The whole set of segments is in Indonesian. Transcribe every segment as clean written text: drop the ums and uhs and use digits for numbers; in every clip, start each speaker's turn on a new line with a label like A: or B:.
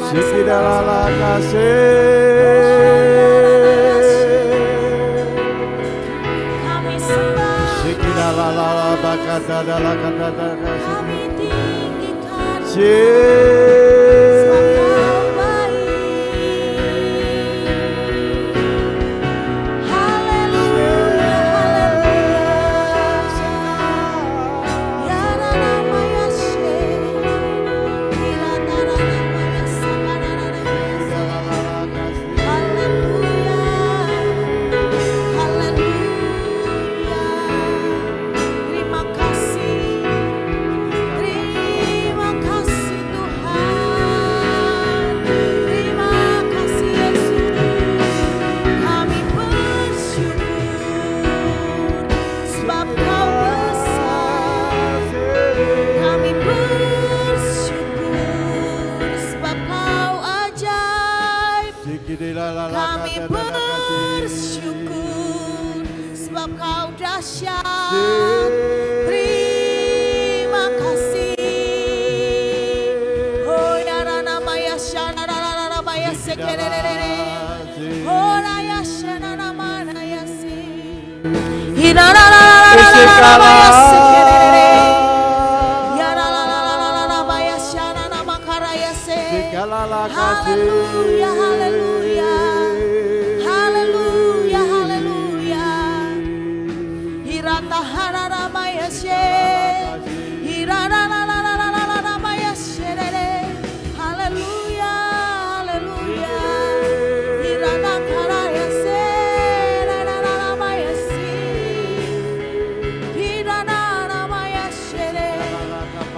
A: Sikidala kasih.
B: Kami sembah,
A: Sikidala bakata dala kata kasih.
B: kami tinggikan
A: Sebab
B: Kau baik. Haleluya, haleluya. Ya nama Yeshe, Ila nama Yeshe, haleluya, haleluya. Terima kasih Tuhan. Terima kasih Yesus. Kami bersyukur sebab Kau besar. Kami bersyukur sebab Kau ajaib. Kami bersyukur sebab Kau dahsyat. Terima kasih. Oh ya nama Yasha nama Yasekerere. Oh la Yasha nama Yasi. Hira nama Yasekerere. Ya nama Yasha nama Karayase. Haleluya, haleluya. Haleluya, haleluya. Hirata harara mayashe. Hirara la la la la la la mayashe. Haleluya, haleluya. Hirata karayase. La la la la mayasi. Hirana la mayashe.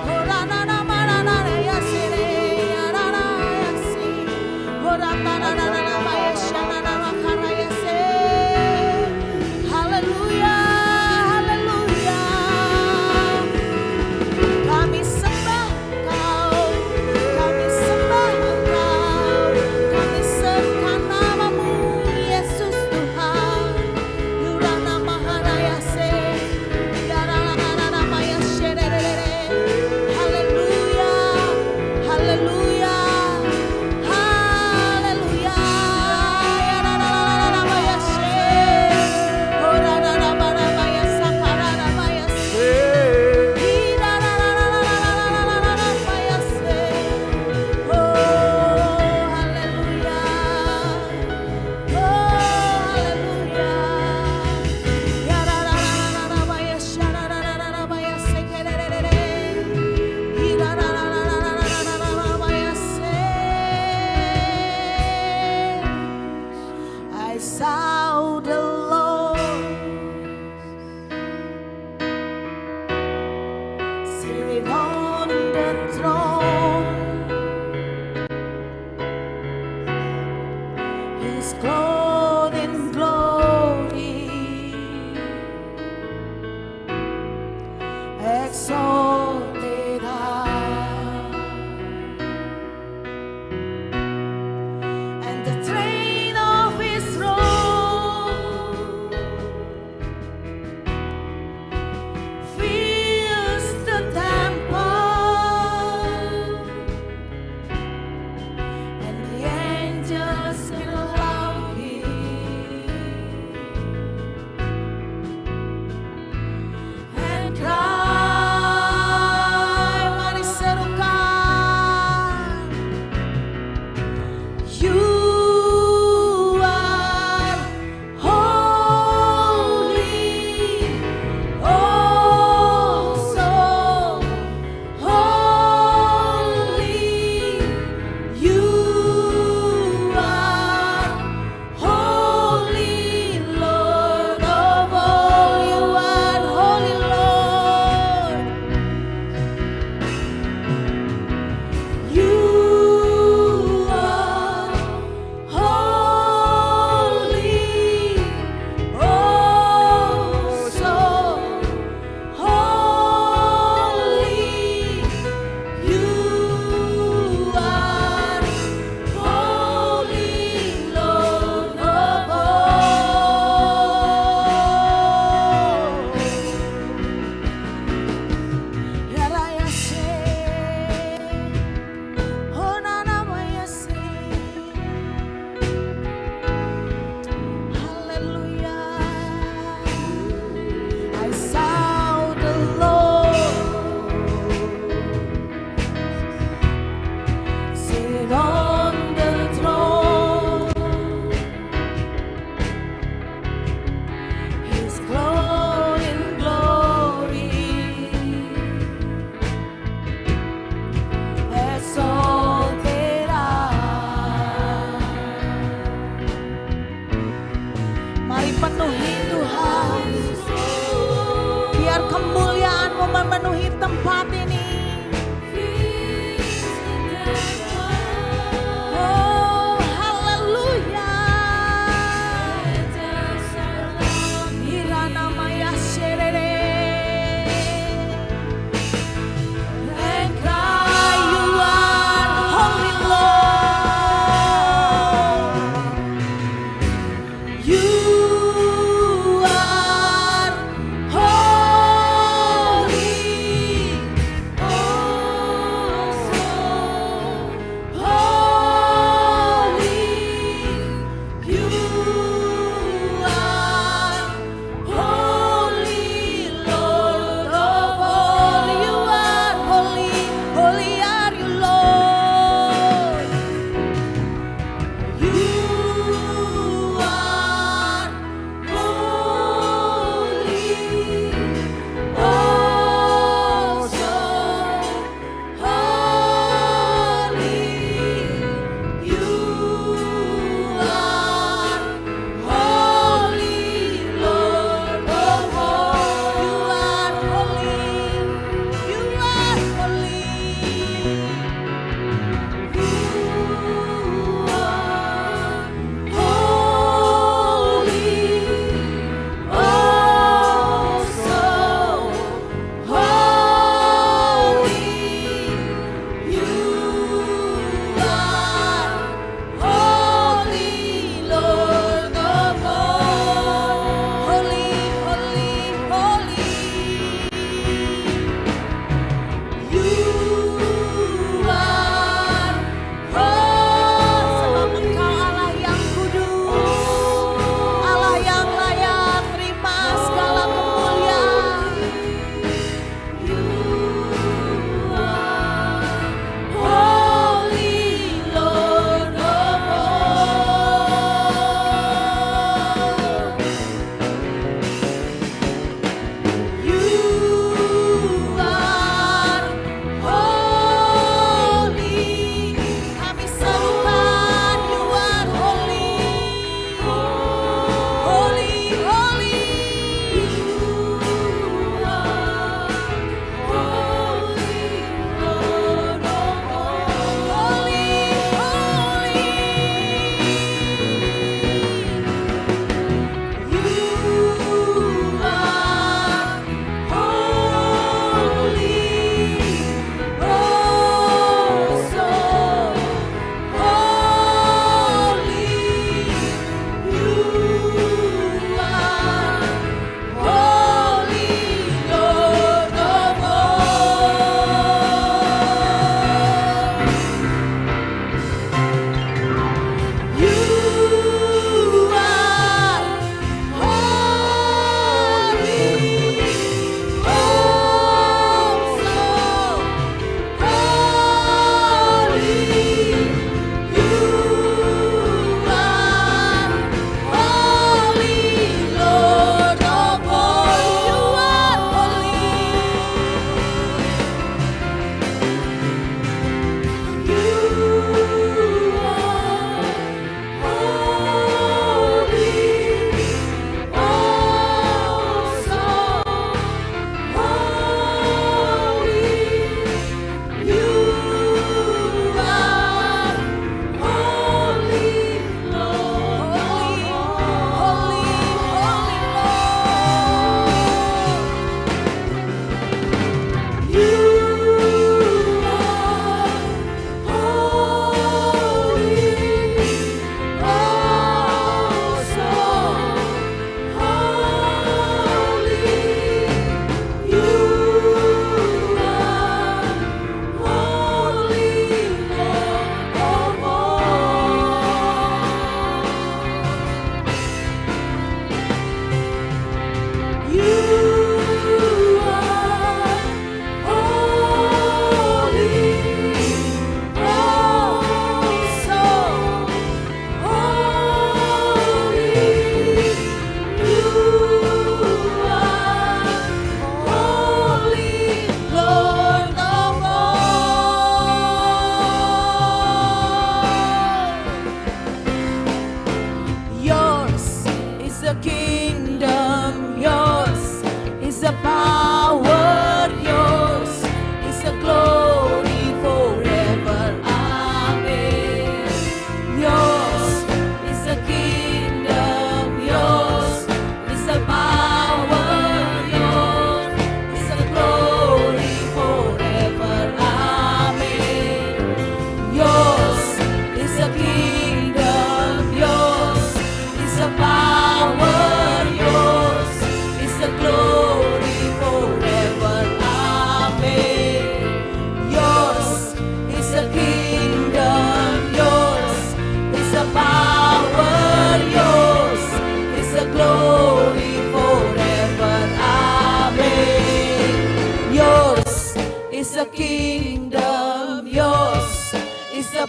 B: Horana la marana yase. Yarana yasi. Horana la la la mayashe. La karayase. Haleluya, haleluya. Kami sembah Kau, kami sembah Engkau, kami serahkan namamu Yesus Tuhan. Yurana Maharayase, Yarana Mayashe. Haleluya, haleluya, haleluya. Yarana Mayashe, Horana Mayasa Karana Mayase. I saw the Lord sitting on the throne. He's clothed in glory, exalted high, and the train of His robe fills the temple, and the angels sing aloud. Seated on the throne, He's clothed in glory, exalted high. Mari penuhi Tuhan, biar kemuliaan-Mu memenuhi tempat ini.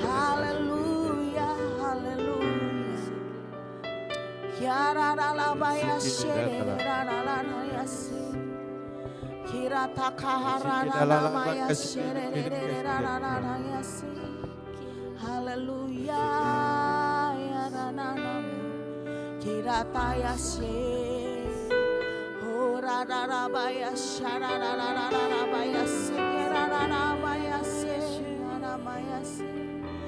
B: Haleluya, haleluya. Haleluya, ya ranana. Kirata yashe. Ora rarabaya shararararabaya sekerarabaya se naramaya se.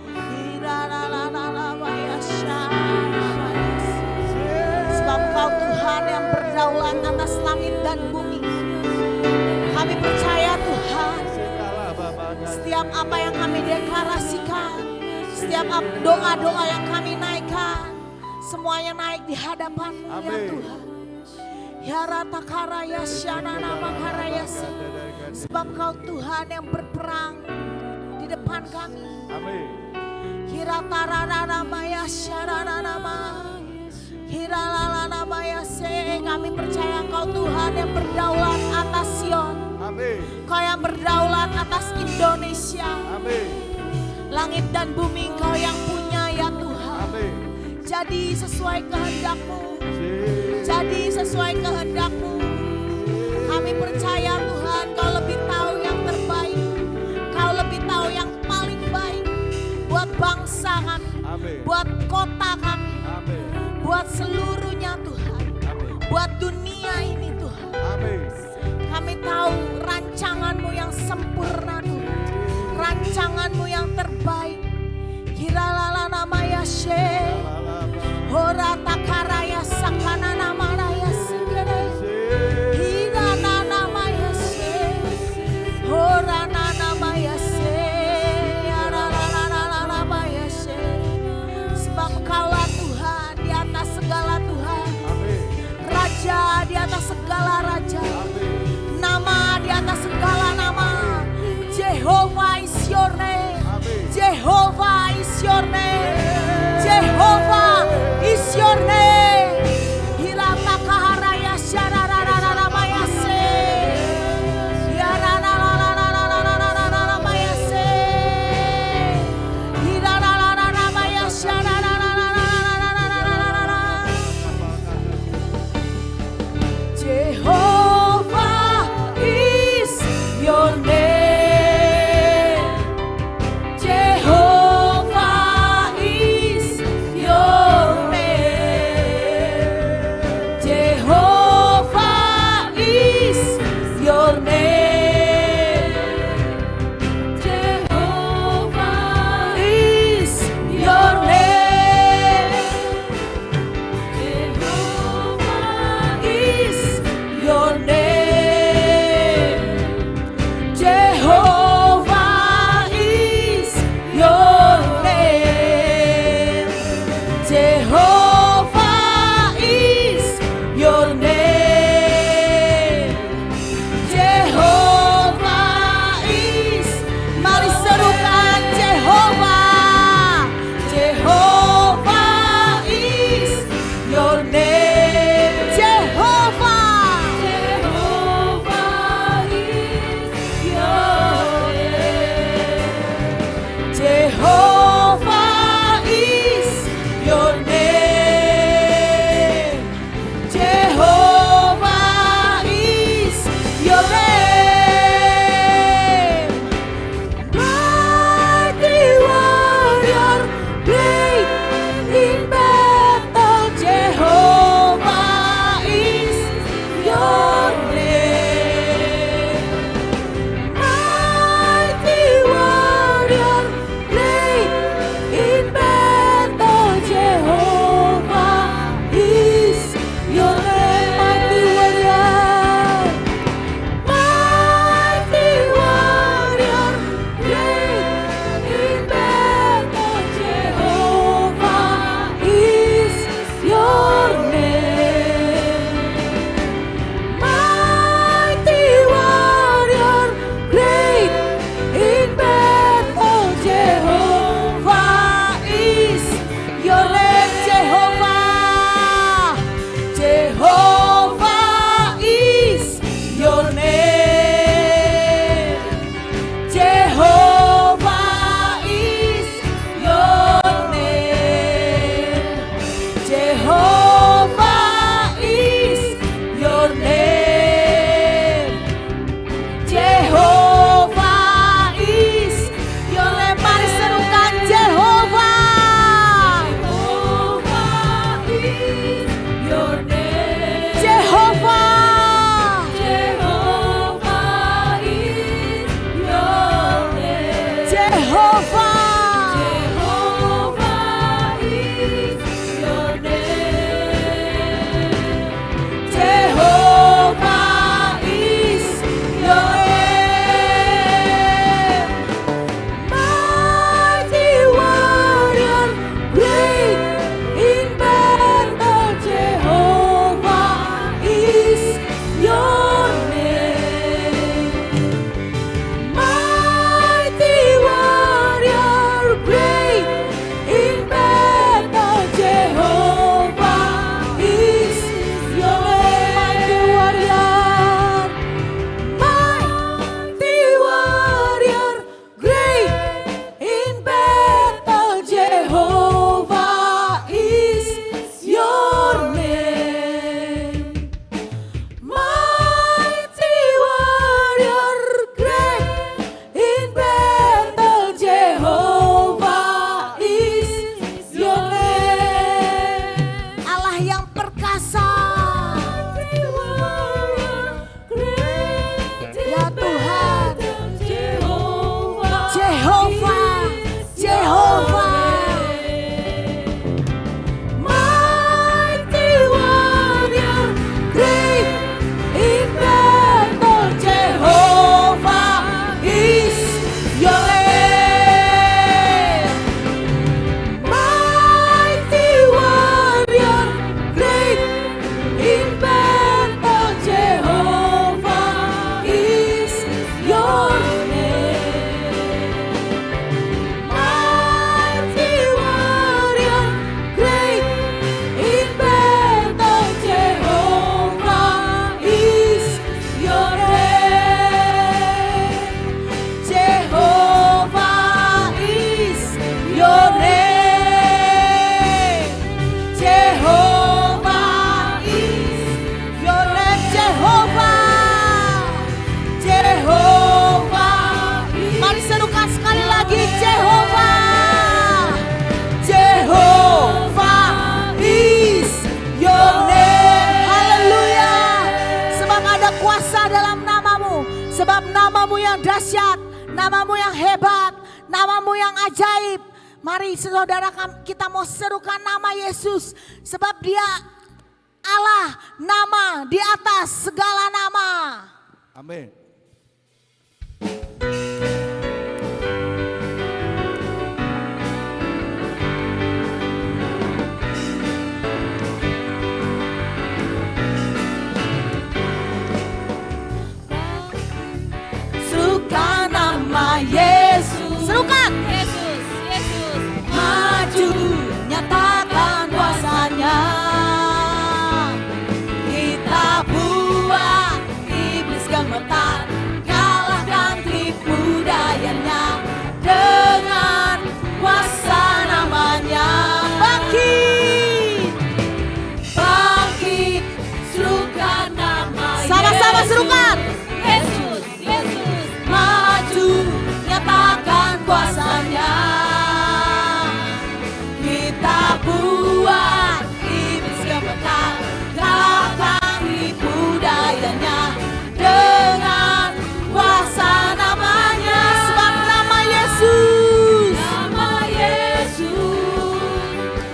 B: Hirarararabaya sharabaya se. Sebab Kau Tuhan yang berdaulat atas langit dan bumi. Kami percaya Tuhan, setiap apa yang kami deklarasikan, setiap doa-doa yang kami naikkan, semuanya naik di hadapan-Mu ya Tuhan. Ya rata karaya syanana makaraya se. Sebab Kau Tuhan yang berperang di depan kami. Hirata rarana maya syaranana ma. Hiralalana maya se. Kami percaya Engkau Tuhan yang berdaulat atas Sion. Kau yang berdaulat atas Indonesia. Langit dan bumi Engkau yang punya ya Tuhan. Jadi sesuai kehendak-Mu. Jadi sesuai kehendak-Mu. Kami percaya Tuhan Kau lebih tahu yang terbaik. Kau lebih tahu yang paling baik. Buat bangsa kami. Buat kota kami. Buat seluruhnya Tuhan. Buat dunia ini Tuhan. Kami tahu rancangan-Mu yang sempurna Tuhan. Rancangan-Mu yang terbaik. Kiralala nama Yashe. Hora takaraya sakana nama Yashe. Hirana nama Yashe. Hora nama Yashe. Yaralala nama Yashe. Sebab Kaulah Tuhan di atas segala Tuhan. Raja di atas segala raja. Nama di atas segala nama. Jehovah is your name. Jehovah is your name. Jehovah is your name. Hirata kaharaya syarararara mayase. Yararararararararara mayase. Hirarararara mayasyararararararararara. Jehovah is your name. Jehovah kuasa dalam namamu. Sebab namamu yang dahsyat, namamu yang hebat, namamu yang ajaib. Mari saudara kita mau serukan nama Yesus. Sebab dia Allah, nama di atas segala nama.
A: Amin.
B: Serukan nama Yesus. Serukan.
C: Yesus, Yesus.
B: Maju, nyatakan kuasanya. Kita buat iblis gemetar, kalahkan tipu dayanya dengan kuasa namanya. Bangkit, bangkit, serukan nama Yesus. Sama-sama serukan.
C: Yesus, Yesus.
B: Maju, nyatakan kuasanya. Kita buat iblis gemetar, kalahkan tipu dayanya dengan kuasa namanya. Sebab nama Yesus,
C: Nama Yesus,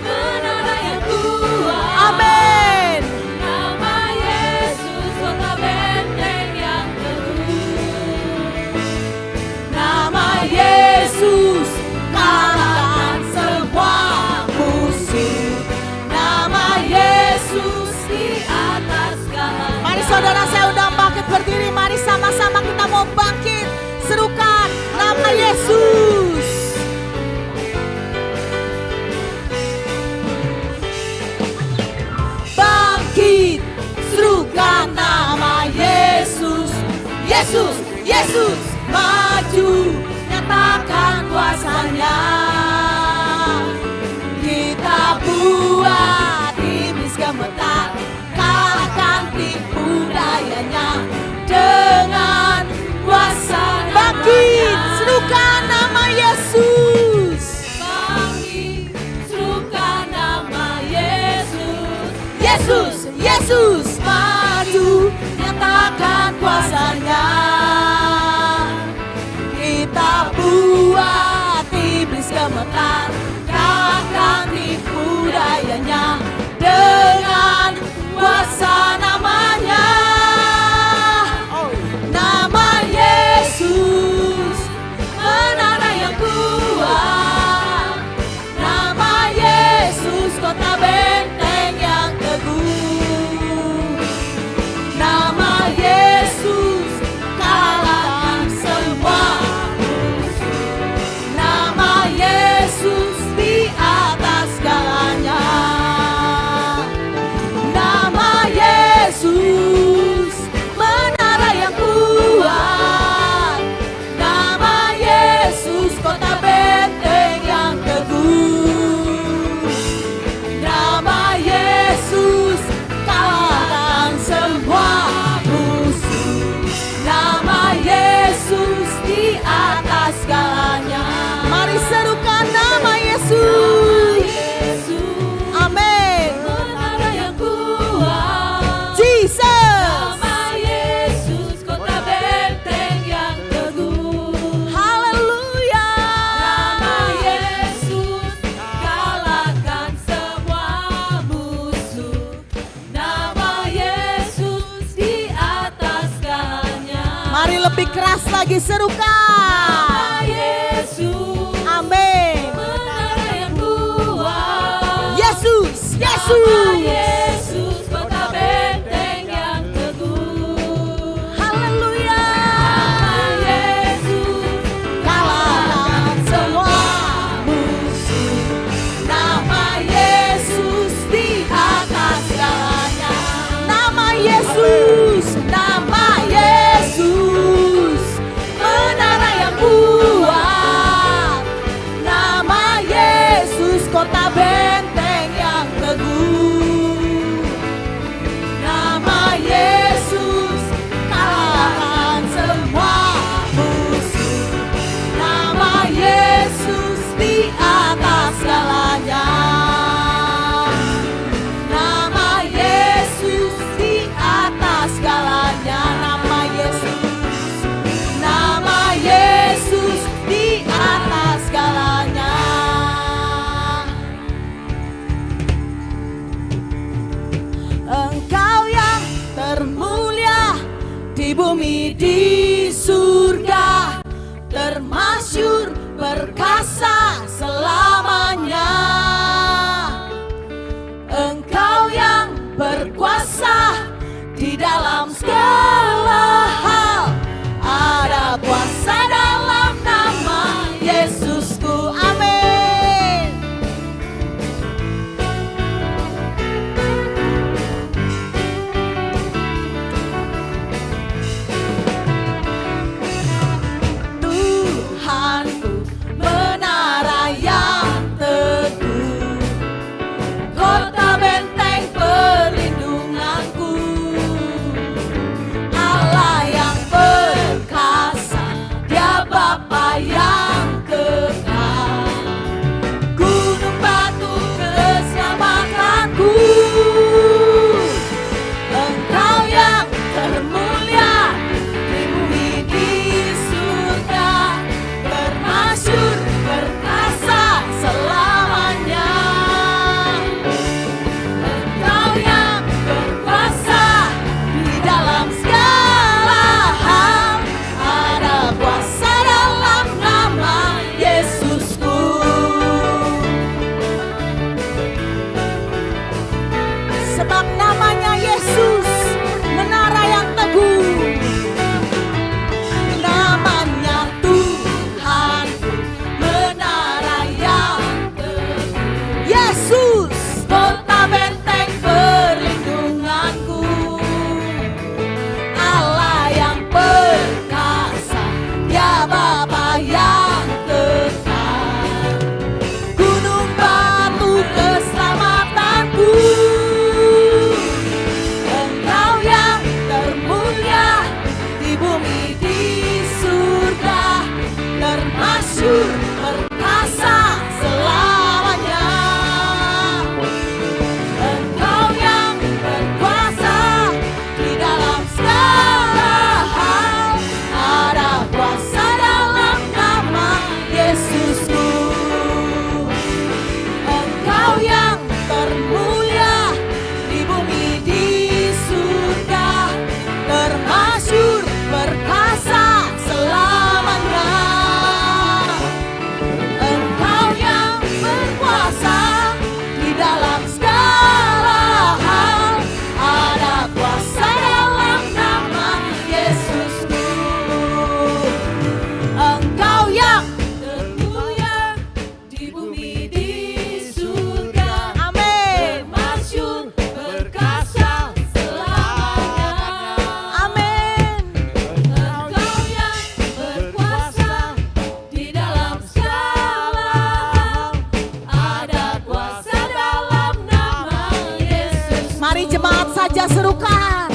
C: menara yang kuat.
B: amin.
C: Nama Yesus, kota benteng yang teguh.
B: Nama Yesus, kalahkan semua musuh. Nama Yesus
C: Di atas segala.
B: Mari saudara saya undang bangkit berdiri. Mari sama-sama kita mau bangkit. Serukan nama Yesus. Bangkit, serukan nama Yesus. Yesus, Yesus, maju, nyatakan kuasanya. Kita buat iblis gemetar, kalahkan tipu dayanya dengan kuasa namanya. Bangkit, serukan nama Yesus.
C: Bangkit, serukan nama Yesus.
B: Yesus, Yesus, maju, nyatakan kuasanya. Kita buat iblis gemetar, kalahkan tipu dayanya dengan kuasa namanya. Nama Yesus, menara yang kuat. Nama Yesus, kota benteng yang teguh. Nama Yesus, kalahkan semua musuh. Nama Yesus di atas segalanya. Nama Yesus, menara yang kuat. Nama Yesus, kota benteng yang teguh. Nama Yesus, kalahkan semua musuh. Nama Yesus di atas segalanya. Mari serukan nama Yesus. Amin.
C: Menara yang kuat.
B: Jesus.
C: Nama Yesus, kota benteng yang teguh.
B: Haleluya.
C: Nama Yesus, kalahkan semua musuh. Nama Yesus di atas segalanya.
B: Mari lebih keras lagi serukan.
C: Nama Yesus,
B: Amin.
C: menara yang kuat.
B: Yesus,
C: Nama
B: Yesus.
C: Yesus, kota benteng yang teguh.
B: Haleluya.
C: Nama Yesus,
B: Kalahkan semua musuh. Nama Yesus di atas segalanya. Nama Yesus, nama Yesus, menara yang kuat. Nama Yesus, kota benteng yang teguh. di bumi di surga, termasyur perkasa selamanya. Engkau yang berkuasa di dalam segala hal, ada kuasa dalam nama Yesusku. Amin. Tuhanku menara yang teguh, kota benteng perlindunganku, Allah yang perkasa, Dia Bapa yang kekal, gunung batu keselamatanku. Engkau yang termulia di bumi di surga, termasyur perkasa selamanya. Engkau yang berkuasa di dalam segala hal, ada kuasa dalam nama Yesusku. Sebab namanya Yesus, menara yang teguh. Namanya Tuhan, menara yang teguh. Yesus, kota benteng perlindunganku, Allah yang perkasa, Dia Bapa yang kekal, gunung batu keselamatanku. Engkau yang termulia di bumi di surga, termasyur perkasa selamanya. Engkau yang berkuasa di dalam segala hal, ada kuasa dalam nama Yesusku. Engkau yang termulia di bumi di surga, termasyur perkasa selamanya. Engkau yang berkuasa di dalam segala hal, ada kuasa dalam nama Yesusku. Engkau yang termulia di bumi di surga, amin, termasyur perkasa selamanya. Amin. Engkau yang berkuasa di dalam segala hal, ada kuasa dalam nama Yesus. Mari jemaat saja serukan.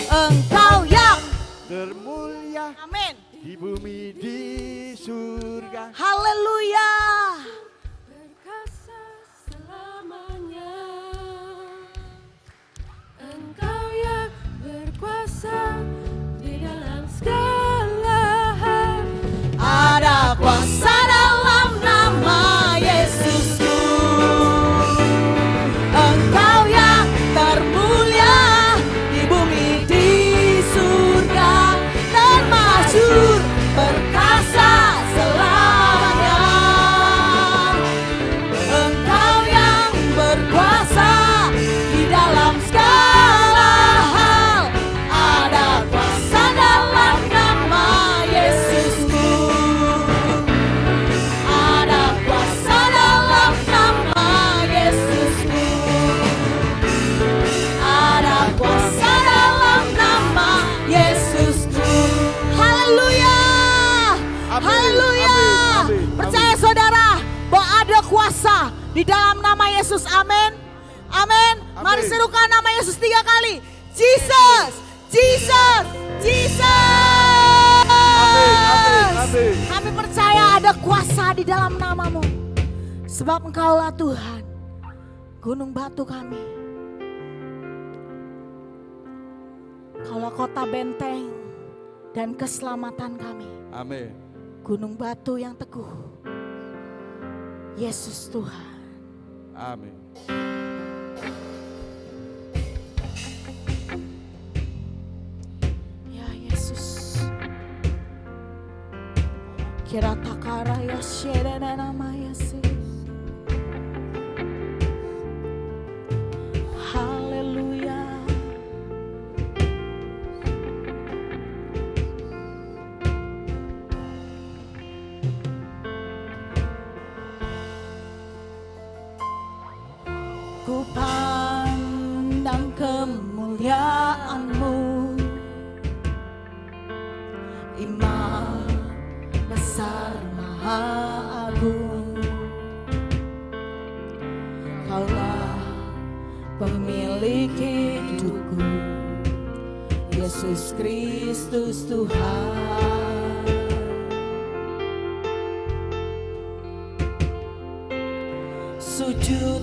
B: Engkau yang
A: termulia
B: amin.
A: di bumi di surga.
B: Haleluya.
C: Perkasa selamanya. Engkau yang berkuasa di dalam segala hal.
B: Ada kuasa dalam nama Yesusku. Engkau yang termulia di bumi di surga, termasyur perkasa selamanya. Engkau yang berkuasa di dalam segala hal, ada kuasa dalam nama Yesusku. Ada kuasa dalam nama Yesusku. Ada kuasa dalam nama Yesusku. Haleluya.
A: Amin,
B: Haleluya.
A: amin, amin,
B: Percaya
A: amin.
B: saudara bahwa ada kuasa di dalam nama Yesus. Amin. Amin. Mari
A: Amin.
B: serukan nama Yesus 3 kali. Jesus, Jesus, Jesus.
A: Amin, amin.
B: Kami percaya ada kuasa di dalam namamu. Sebab Engkaulah Tuhan, gunung batu kami. Kaulah kota benteng dan keselamatan kami.
A: Amin.
B: Gunung batu yang teguh. Yesus Tuhan.
A: Amin.
B: Ya Yesus. Kira takara ya sherena nama Yesus. Haleluya. Ku pandang kemuliaan-Mu, Imam besar maha agung. Kaulah pemilik hidupku, Yesus Kristus Tuhan. Sujud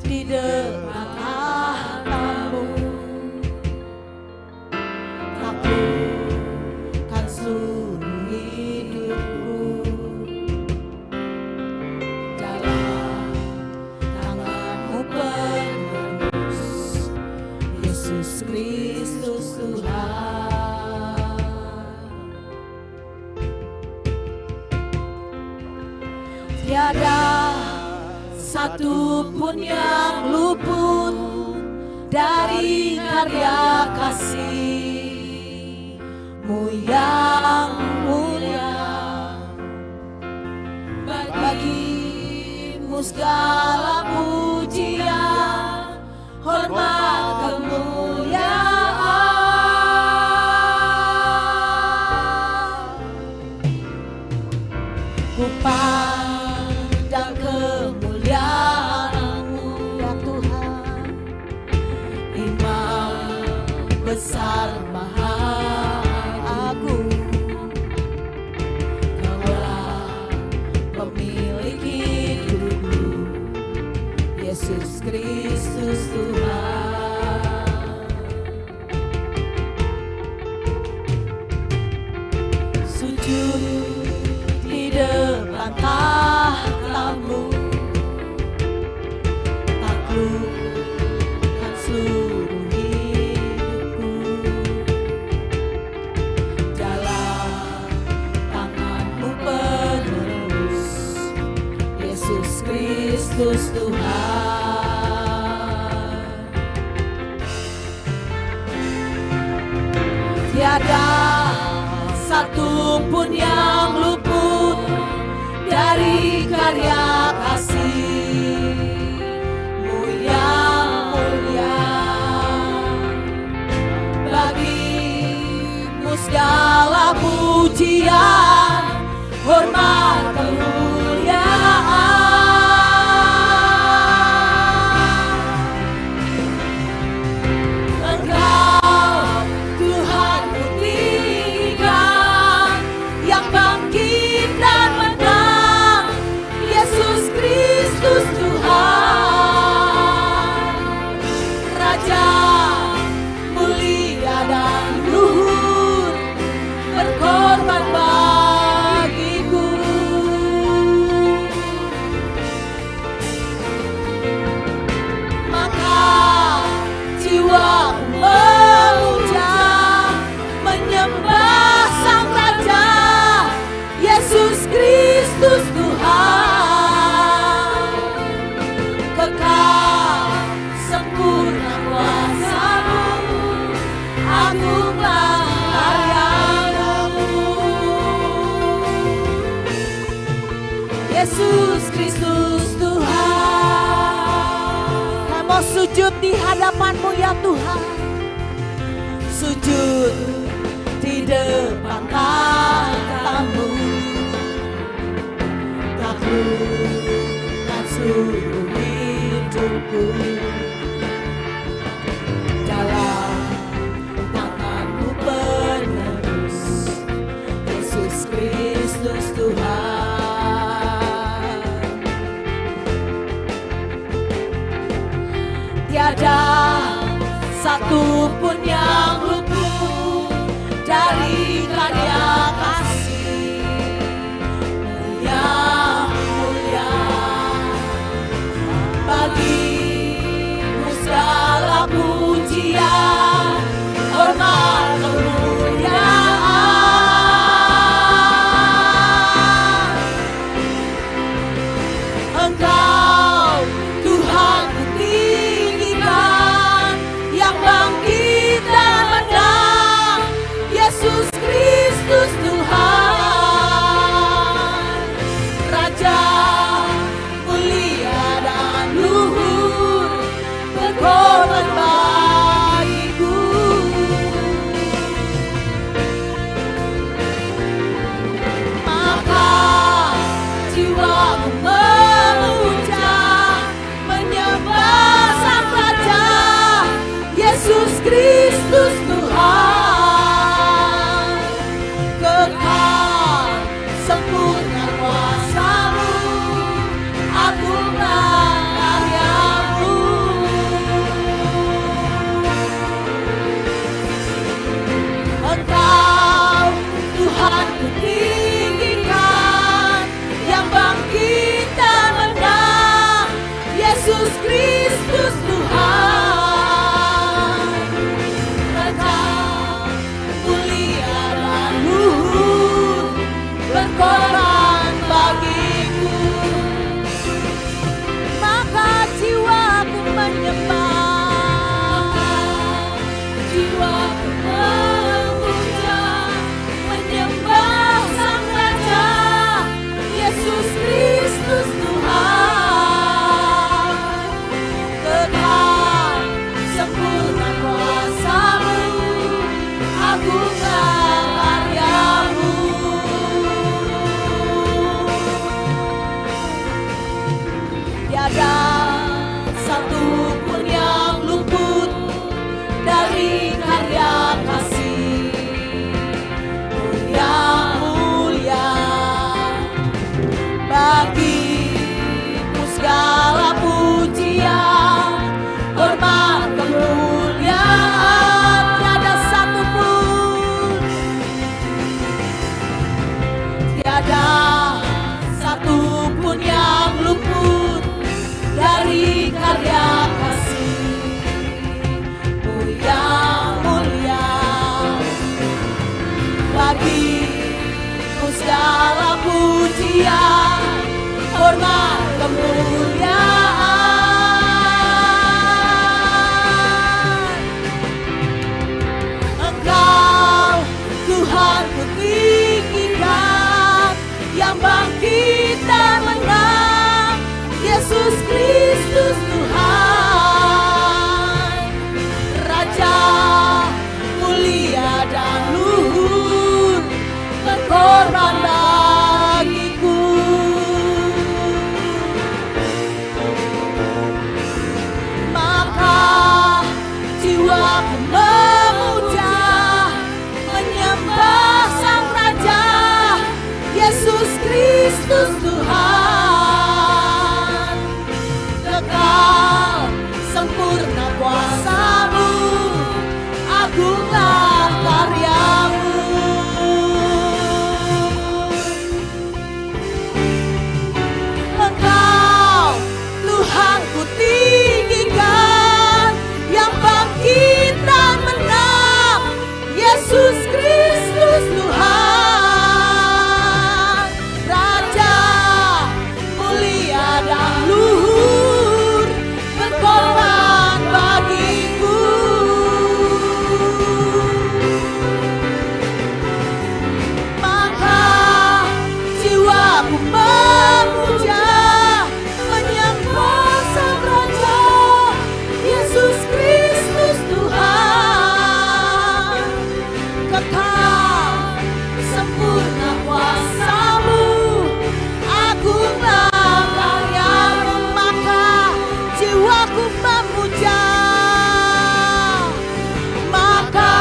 B: di depan tahta-Mu, taklukkan seluruh hidupku. Dalam tangan-Mu penerus, Yesus Kristus Tuhan. Tiada satu pun yang luput dari karya kasih-Mu yang mulia. Bagi-Mu segala pujian, hormat, kemuliaan. Ku pandang kemuliaan-Mu ya Tuhan, Imam besar maha agung. Kaulah pemilik hidupku, Yesus Kristus Tuhan. Sujud di depan tahta-Mu, taklukkan seluruh hidupku. Dalam tangan-Mu penerus, Yesus Kristus Tuhan. Tiada satu pun yang luput dari karya kasih-Mu yang mulia. Bagi-Mu segala pujian, hormat, kemuliaan. Engkau Tuhan putihkan yang bangkit dan menang, Yesus Kristus Tuhan. Raja mulia dan luhur, berkorban bagiku. Maka jiwaku memuja, menyembah Sang Raja, Yesus Kristus Tuhan. Kekal sempurna kuasa-Mu, agunglah karya-Mu. Yesus Kristus Tuhan. Kami mau sujud di hadapan-Mu ya Tuhan. Sujud di depan tahta-Mu, taklukkan seluruh hidupku. Dalam tangan-Mu penerus, Yesus Kristus Tuhan. Tiada satu pun yang luput dari karya kasih-Mu yang mulia. Bagi-Mu segala pujian, hormat, kemuliaan. bagimu segala pujian, hormat, kemuliaan. Engkau Tuhan ku tinggikan, yang bangkit dan menang, Yesus Kristus Tuhan, Raja mulia dan luhur, berkorban bagiku. Maka jiwaku memuja, menyembah Sang Raja, Yesus Kristus Tuhan. Kekal sempurna kuasa-Mu, agunglah karya-Mu. Engkau Tuhan ku tinggikan, yang bangkit dan menang, Yesus Kristus Tuhan, Raja mulia dan luhur, berkorban bagiku. Maka jiwaku memuja, menyembah Sang Raja, Yesus Kristus Tuhan. Kekal sempurna kuasa-Mu, agunglah karya-Mu. Maka jiwaku memuja, maka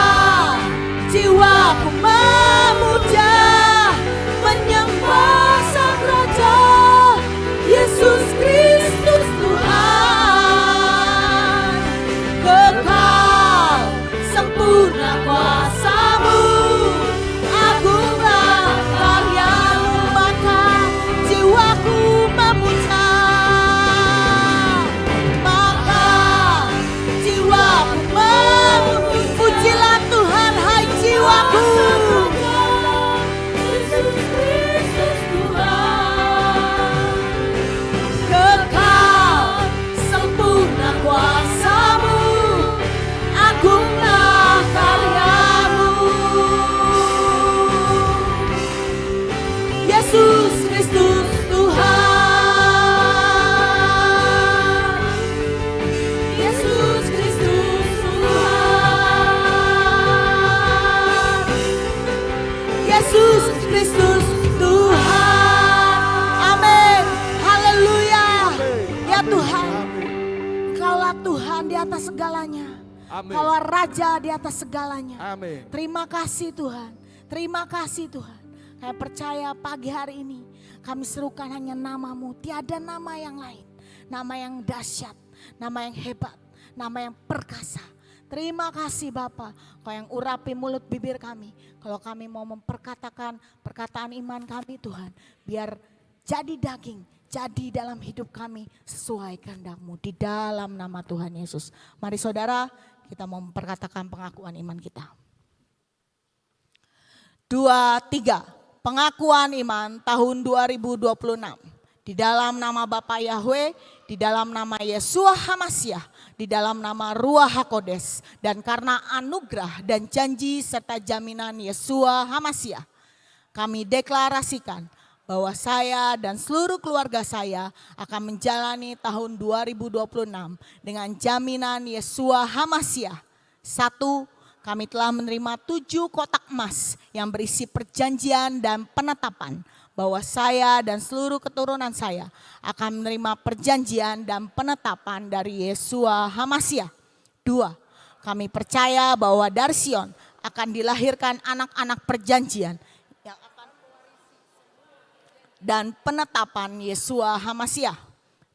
B: jiwaku memuja, menyembah Sang Raja, Yesus Kristus Tuhan. Kekal sempurna kuasa-Mu, agunglah karya-Mu. Maka jiwaku memuja, maka jiwaku memuji. Pujilah Tuhan, hai jiwaku. Yesus Kristus Tuhan. Kekal sempurna kuasa-Mu, agunglah karya-Mu. Yesus Kristus Tuhan. Yesus Kristus Tuhan. Yesus Kristus Tuhan. Amin. Haleluya. Ya Tuhan, Engkaulah Tuhan di atas segalanya.
A: Amin.
B: Engkaulah Raja di atas segalanya.
A: Amin.
B: Terima kasih Tuhan. Terima kasih Tuhan. Kami percaya pagi hari ini kami serukan hanya nama-Mu. Tiada nama yang lain. Nama yang dahsyat. Nama yang hebat. Nama yang perkasa. Terima kasih Bapa, Kau yang urapi mulut bibir kami. Kalau kami mau memperkatakan perkataan iman kami Tuhan, biar jadi daging, jadi dalam hidup kami sesuai kehendak-Mu. Di dalam nama Tuhan Yesus. Mari saudara, kita mau memperkatakan pengakuan iman kita. 2, 3. Pengakuan iman tahun 2026. Di dalam nama Bapa Yahweh, di dalam nama Yeshua Hamasyah, di dalam nama Ruach HaKodes, dan karena anugerah dan janji serta jaminan Yeshua Hamasyah, kami deklarasikan bahwa saya dan seluruh keluarga saya akan menjalani tahun 2026 dengan jaminan Yeshua Hamasyah. 1. Kami telah menerima 7 kotak emas yang berisi perjanjian dan penetapan bahwa saya dan seluruh keturunan saya akan menerima perjanjian dan penetapan dari Yeshua Hamasyah. 2. Kami percaya bahwa dari Sion akan dilahirkan anak-anak perjanjian yang akan dan penetapan Yeshua Hamasyah.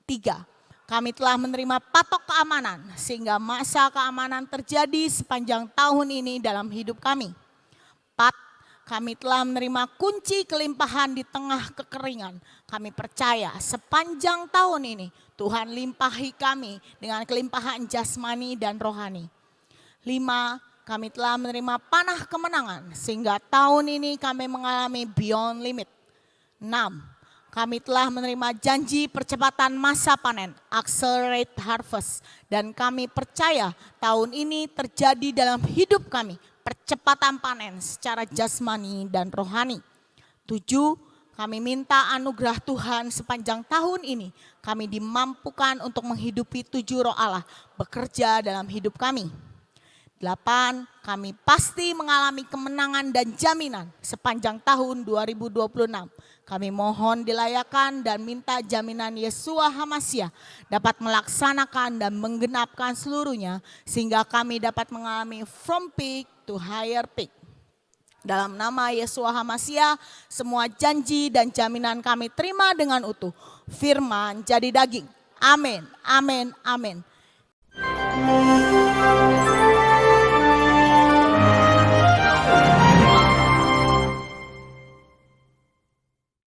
B: 3. Kami telah menerima patok keamanan sehingga masa keamanan terjadi sepanjang tahun ini dalam hidup kami. 4. Kami telah menerima kunci kelimpahan di tengah kekeringan. Kami percaya sepanjang tahun ini Tuhan limpahi kami dengan kelimpahan jasmani dan rohani. 5. kami telah menerima panah kemenangan sehingga tahun ini kami mengalami beyond limit. 6. Kami telah menerima janji percepatan masa panen, accelerate harvest. Dan kami percaya tahun ini terjadi dalam hidup kami, percepatan panen secara jasmani dan rohani. 7. Kami minta anugerah Tuhan sepanjang tahun ini. Kami dimampukan untuk menghidupi 7 roh Allah bekerja dalam hidup kami. 8. Kami pasti mengalami kemenangan dan jaminan sepanjang tahun 2026. Kami mohon dilayakan dan minta jaminan Yeshua HaMasyiah dapat melaksanakan dan menggenapkan seluruhnya sehingga kami dapat mengalami from peak to higher peak. Dalam nama Yeshua HaMasyiah, semua janji dan jaminan kami terima dengan utuh. Firman jadi daging. Amin, amin, amin.